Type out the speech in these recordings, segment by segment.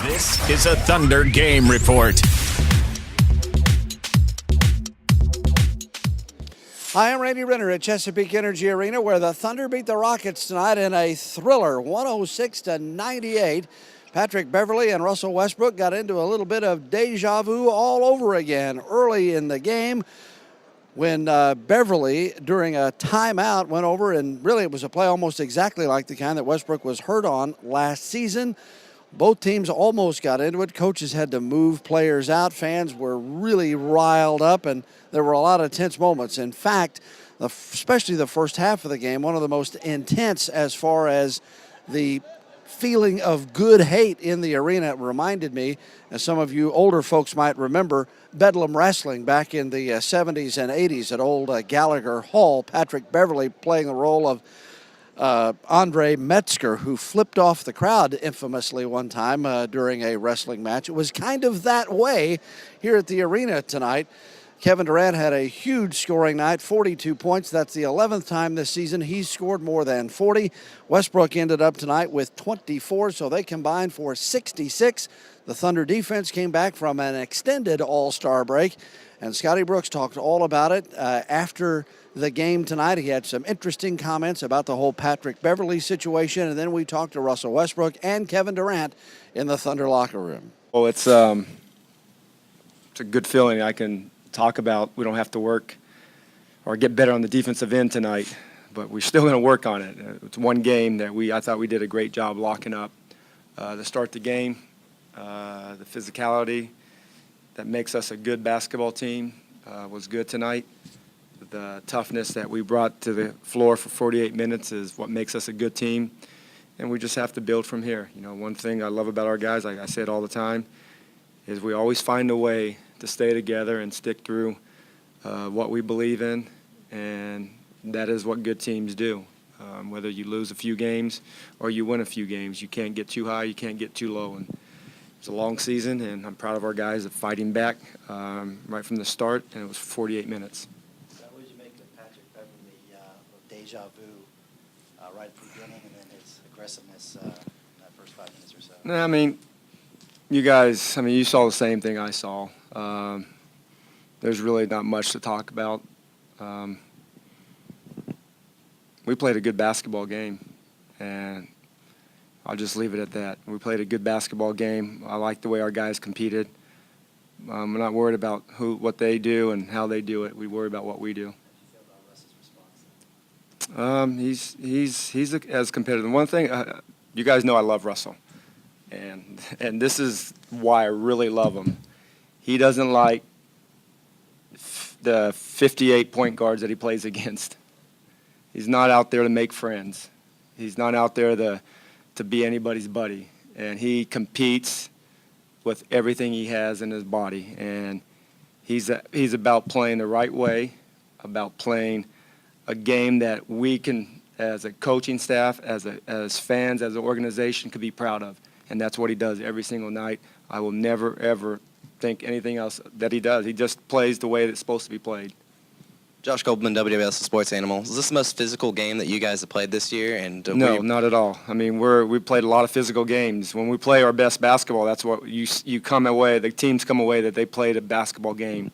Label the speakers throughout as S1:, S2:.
S1: This is a Thunder Game Report.
S2: Hi, I'm Randy Renner at Chesapeake Energy Arena, where the Thunder beat the Rockets tonight in a thriller, 106-98. Patrick Beverley and Russell Westbrook got into a little bit of deja vu all over again early in the game when Beverley, during a timeout, went over, and really it was a play almost exactly like the kind that Westbrook was hurt on last season. Both teams almost got into it. Coaches had to move players out. Fans were really riled up, and there were a lot of tense moments. In fact, especially the first half of the game, one of the most intense as far as the feeling of good hate in the arena. It reminded me, as some of you older folks might remember, Bedlam Wrestling back in the 70s and 80s at old Gallagher Hall. Patrick Beverley playing the role of Andre Metzger, who flipped off the crowd infamously one time during a wrestling match. It was kind of that way here at the arena tonight. Kevin Durant had a huge scoring night, 42 points. That's the 11th time this season he's scored more than 40. Westbrook ended up tonight with 24, so they combined for 66. The Thunder defense came back from an extended all-star break, and Scotty Brooks talked all about it after the game tonight. He had some interesting comments about the whole Patrick Beverley situation, and then we talked to Russell Westbrook and Kevin Durant in the Thunder locker room.
S3: Well, it's a good feeling I can talk about. We don't have to work or get better on the defensive end tonight, but we're still going to work on it. It's one game that I thought we did a great job locking up to start the game. The physicality that makes us a good basketball team was good tonight. The toughness that we brought to the floor for 48 minutes is what makes us a good team, and we just have to build from here. You know, one thing I love about our guys, like I say it all the time, is we always find a way to stay together and stick through what we believe in, and that is what good teams do. Whether you lose a few games or you win a few games, you can't get too high, you can't get too low. And it's a long season, and I'm proud of our guys of fighting back right from the start, and it was 48 minutes.
S2: What did you make of Patrick Beverley, deja vu right at the beginning, and then his aggressiveness in that first 5 minutes or so?
S3: No, I mean, you guys, you saw the same thing I saw. There's really not much to talk about. We played a good basketball game, and I'll just leave it at that. We played a good basketball game. I like the way our guys competed. We're not worried about what they do and how they do it. We worry about what we do. He's as competitive. One thing, you guys know I love Russell, and this is why I really love him. He doesn't like the 58 point guards that he plays against. He's not out there to make friends. He's not out there to be anybody's buddy, and he competes with everything he has in his body, and he's about playing the right way, about playing a game that we can, as a coaching staff, as fans, as an organization, could be proud of, and that's what he does every single night. I will never, ever think anything else that he does. He just plays the way that it's supposed to be played.
S4: Josh Goldman, WWS Sports Animal. Is this the most physical game that you guys have played this year? And
S3: no, not at all. I mean, we played a lot of physical games. When we play our best basketball, that's what you come away. The teams come away that they played a basketball game,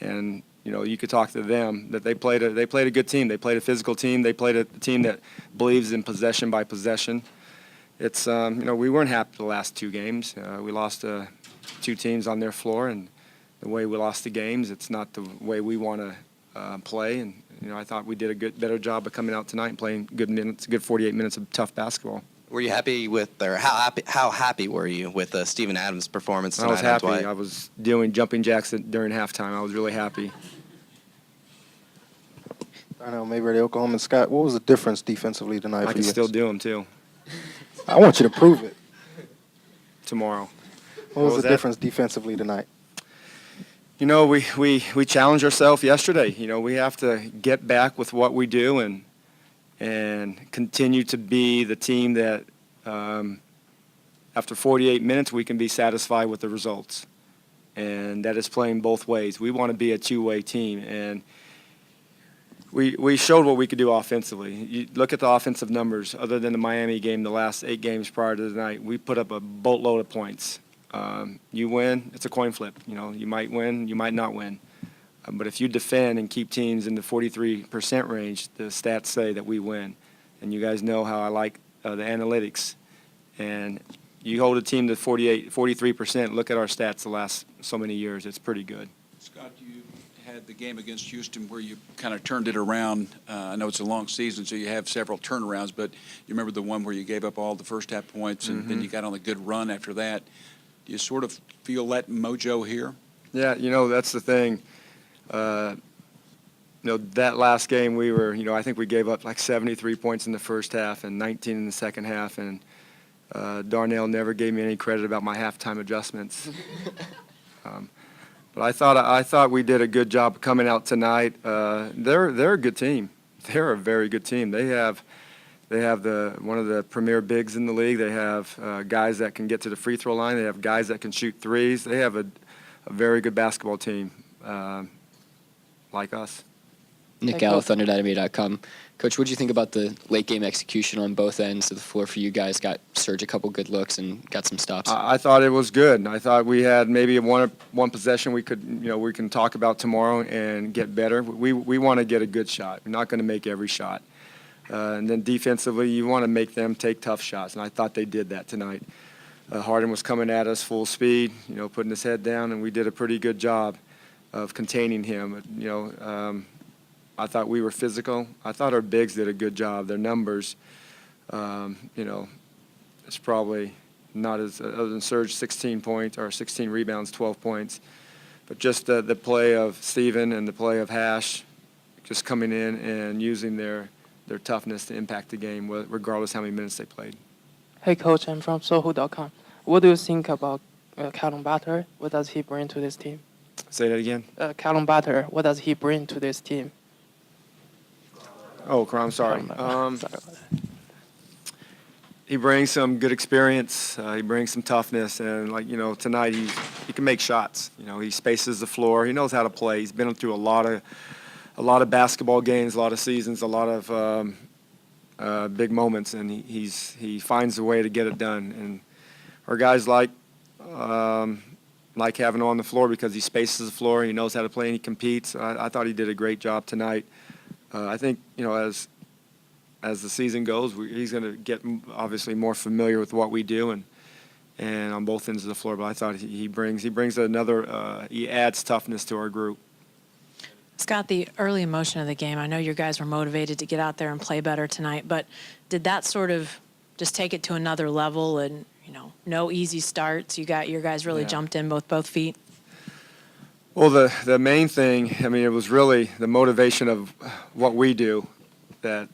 S3: and you could talk to them that they played a good team. They played a physical team. They played a team that believes in possession by possession. It's we weren't happy the last two games. We lost two teams on their floor, and the way we lost the games, it's not the way we want to play, and I thought we did a better job of coming out tonight and playing good 48 minutes of tough basketball.
S4: Were you happy how happy were you with Steven Adams' performance tonight?
S3: I was happy. I was doing jumping jacks during halftime. I was really happy.
S5: I know, maybe the Oklahoma. Scott, what was the difference defensively tonight?
S3: I can still do them too.
S5: I want you to prove it
S3: tomorrow.
S5: What was the difference defensively tonight?
S3: We challenged ourselves yesterday. We have to get back with what we do and continue to be the team that after 48 minutes we can be satisfied with the results. And that is playing both ways. We want to be a two-way team. And we showed what we could do offensively. You look at the offensive numbers. Other than the Miami game, the last 8 games prior to tonight, we put up a boatload of points. You win, it's a coin flip. You know, you might win, you might not win. But if you defend and keep teams in the 43% range, the stats say that we win. And you guys know how I like the analytics. And you hold a team to 43%. Look at our stats the last so many years. It's pretty good.
S6: Scott, you had the game against Houston where you kind of turned it around. I know it's a long season, so you have several turnarounds, but you remember the one where you gave up all the first half points and then you got on a good run after that. Do you sort of feel that mojo here?
S3: Yeah, you know, that's the thing. You know, that last game we were, you know, I think we gave up like 73 points in the first half and 19 in the second half, and Darnell never gave me any credit about my halftime adjustments. But I thought we did a good job coming out tonight. They're a good team. They're a very good team. They have one of the premier bigs in the league. They have guys that can get to the free throw line. They have guys that can shoot threes. They have a very good basketball team like us.
S7: Nick Gallo, ThunderDynamo.com. Coach, what did you think about the late game execution on both ends of the floor for you guys? Got Serge a couple good looks and got some stops.
S3: I thought it was good. I thought we had maybe one possession we can talk about tomorrow and get better. We want to get a good shot. We're not going to make every shot. And then defensively, you want to make them take tough shots, and I thought they did that tonight. Harden was coming at us full speed, you know, putting his head down, and we did a pretty good job of containing him. You know, I thought we were physical. I thought our bigs did a good job. Their numbers, you know, it's probably not as other than Serge 16 points or 16 rebounds, 12 points, but just the play of Steven and the play of Hash, just coming in and using their toughness to impact the game, regardless how many minutes they played.
S8: Hey, Coach, I'm from Sohu.com. What do you think about Callum Butler? What does he bring to this team?
S3: Say that again.
S8: Callum Butler, what does he bring to this team?
S3: Oh, I'm sorry. He brings some good experience. He brings some toughness, and like you know, tonight he can make shots. You know, he spaces the floor. He knows how to play. He's been through a lot of basketball games, a lot of seasons, a lot of big moments, and he finds a way to get it done. And our guys like having him on the floor because he spaces the floor. He knows how to play and he competes. I thought he did a great job tonight. I think you know as the season goes, he's going to get obviously more familiar with what we do and on both ends of the floor. But I thought he brings another he adds toughness to our group.
S9: Scott, the early emotion of the game, I know your guys were motivated to get out there and play better tonight, but did that sort of just take it to another level and, you know, no easy starts? You got your guys really jumped in both feet?
S3: Well, the main thing, I mean, it was really the motivation of what we do that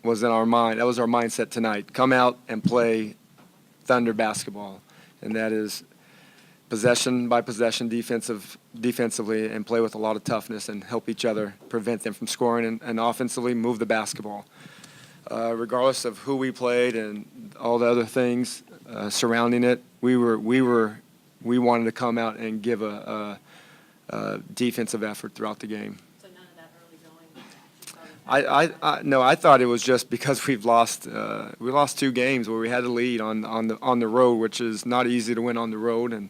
S3: was in our mind. That was our mindset tonight. Come out and play Thunder basketball, and that is possession by possession, defensively, and play with a lot of toughness and help each other prevent them from scoring and offensively move the basketball. Regardless of who we played and all the other things surrounding it, we wanted to come out and give a defensive effort throughout the game.
S9: So none of that early going?
S3: No, I thought it was just because we lost 2 games where we had a lead on the road, which is not easy to win on the road, and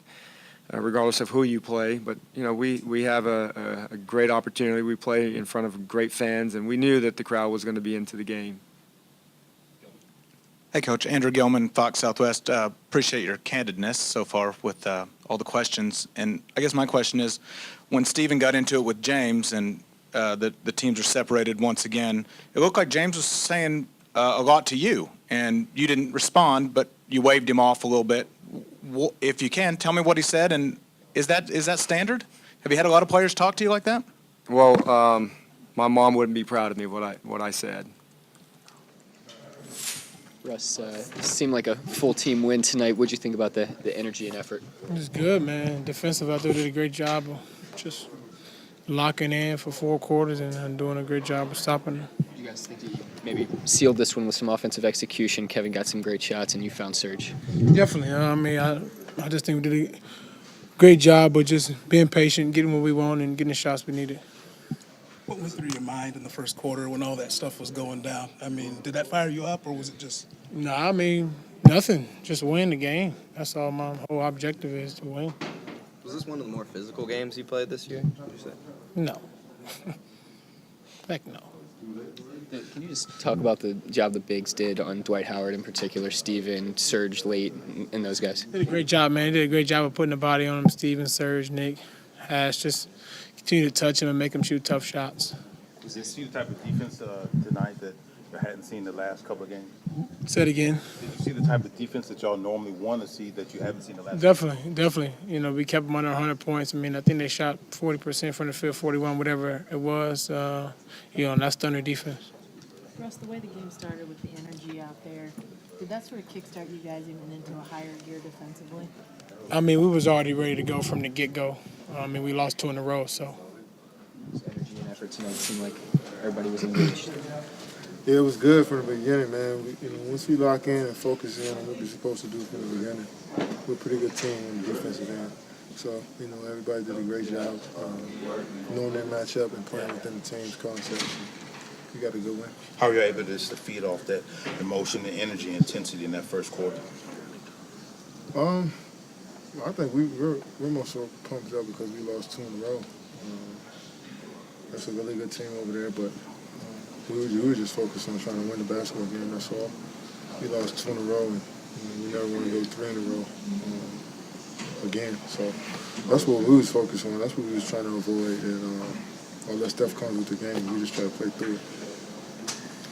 S3: regardless of who you play. But you know, we have a great opportunity. We play in front of great fans, and we knew that the crowd was going to be into the game.
S10: Hey, Coach. Andrew Gilman, Fox Southwest. Appreciate your candidness so far with all the questions. And I guess my question is, when Steven got into it with James and the teams are separated once again, it looked like James was saying a lot to you, and you didn't respond, but you waved him off a little bit. If you can, tell me what he said, and is that standard? Have you had a lot of players talk to you like that?
S3: Well, my mom wouldn't be proud of me what I said.
S7: Russ, it seemed like a full team win tonight. What did you think about the energy and effort?
S11: It was good, man. Defensive, I thought did a great job of just locking in for 4 quarters and doing a great job of stopping them.
S7: You guys think you maybe sealed this one with some offensive execution? Kevin got some great shots, and you found Serge.
S11: Definitely. I mean, I just think we did a great job of just being patient, getting what we want, and getting the shots we needed. What went through your mind in the first quarter when all that stuff was going down? I mean, did that fire you up, or was it just? No, I mean, nothing. Just win the game. That's all my whole objective is, to win.
S4: Was this one of the more physical games you played this year, would you say?
S11: No. Heck no.
S7: Can you just talk about the job the bigs did on Dwight Howard in particular, Steven, Serge late, and those guys?
S11: They did a great job, man. They did a great job of putting the body on him. Steven, Serge, Nick, Hash, just continue to touch him and make him shoot tough shots.
S12: Was this the type of defense tonight that you hadn't seen the last couple of games?
S11: Say it again.
S12: Did you see the type of defense that y'all normally want to see that you haven't seen the last?
S11: Definitely. You know, we kept them under 100 points. I mean, I think they shot 40% from the field, 41, whatever it was. You know, and that's Thunder defense.
S9: Russ, the way the game started with the energy out there, did that sort of kickstart you guys even into a higher gear defensively?
S11: I mean, we was already ready to go from the get-go. I mean, we lost 2 in a row, so.
S7: Energy and effort tonight seemed like everybody was engaged.
S13: Yeah, it was good from the beginning, man. Once we lock in and focus in on what we're supposed to do from the beginning, we're a pretty good team on the defensive end. So, everybody did a great job knowing their matchup and playing within the team's concept. We got a good win.
S12: How are you able to feed off that emotion and energy and intensity in that first quarter?
S13: I think we're more so pumped up because we lost 2 in a row. That's a really good team over there, but we were just focused on trying to win the basketball game, that's all. We lost 2 in a row, and we never want to go 3 in a row again. So that's what we was focused on. That's what we was trying to avoid. And all that stuff comes with the game. We just try to play through it.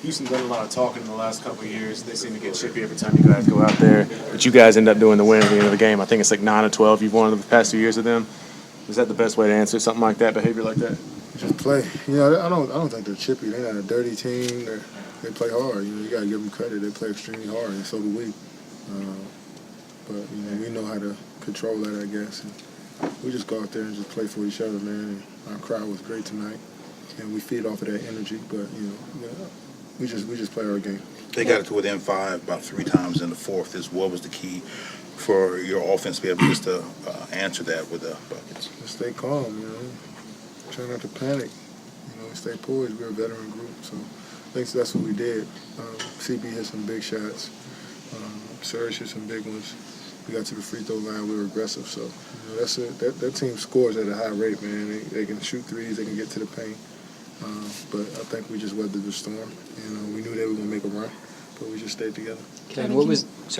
S14: Houston done a lot of talking in the last couple of years. They seem to get chippy every time you guys go out there. But you guys end up doing the win at the end of the game. I think it's like 9 or 12 you've won in the past 2 years of them. Is that the best way to answer something like that, behavior like that?
S13: Just play. I don't think they're chippy. They're not a dirty team. They play hard. You got to give them credit. They play extremely hard, and so do we. But we know how to control that, I guess. And we just go out there and just play for each other, man. And our crowd was great tonight, and we feed off of that energy. But we just play our game.
S12: They got it to within 5 about 3 times in the fourth. What was the key for your offense to be able just to answer that with the buckets?
S13: Just stay calm, Try not to panic. Stay poised. We're a veteran group, so I think that's what we did. CB hit some big shots. Serge hit some big ones. We got to the free throw line. We were aggressive, so that's it. That team scores at a high rate, man. They can shoot threes. They can get to the paint. But I think we just weathered the storm. We knew they were going to make a run, but we just stayed together.
S7: Sorry,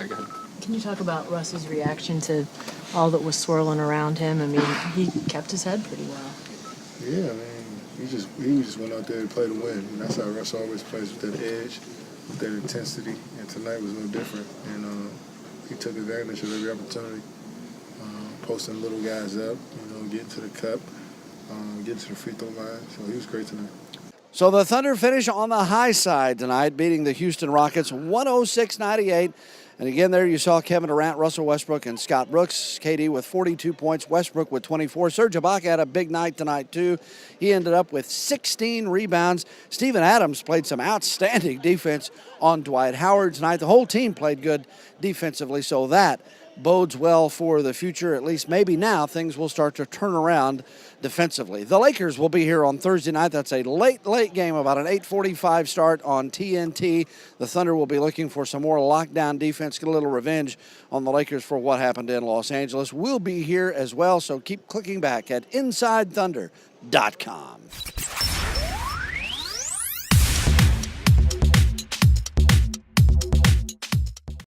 S7: go ahead.
S9: Can you talk about Russ's reaction to all that was swirling around him? I mean, he kept his head pretty well.
S13: Yeah, I mean, he just went out there to play to win. And that's how Russ always plays, with that edge, with that intensity. And tonight was no different. And he took advantage of every opportunity, posting little guys up, getting to the cup, getting to the free throw line. So he was great tonight.
S2: So the Thunder finish on the high side tonight, beating the Houston Rockets 106-98. And again, there you saw Kevin Durant, Russell Westbrook, and Scott Brooks. KD with 42 points, Westbrook with 24. Serge Ibaka had a big night tonight, too. He ended up with 16 rebounds. Steven Adams played some outstanding defense on Dwight Howard tonight. The whole team played good defensively, so that bodes well for the future. At least maybe now things will start to turn around defensively. The Lakers will be here on Thursday night. That's a late game, about an 8:45 start on TNT. The Thunder will be looking for some more lockdown defense, get a little revenge on the Lakers for what happened in Los Angeles. We'll be here as well, so keep clicking back at InsideThunder.com.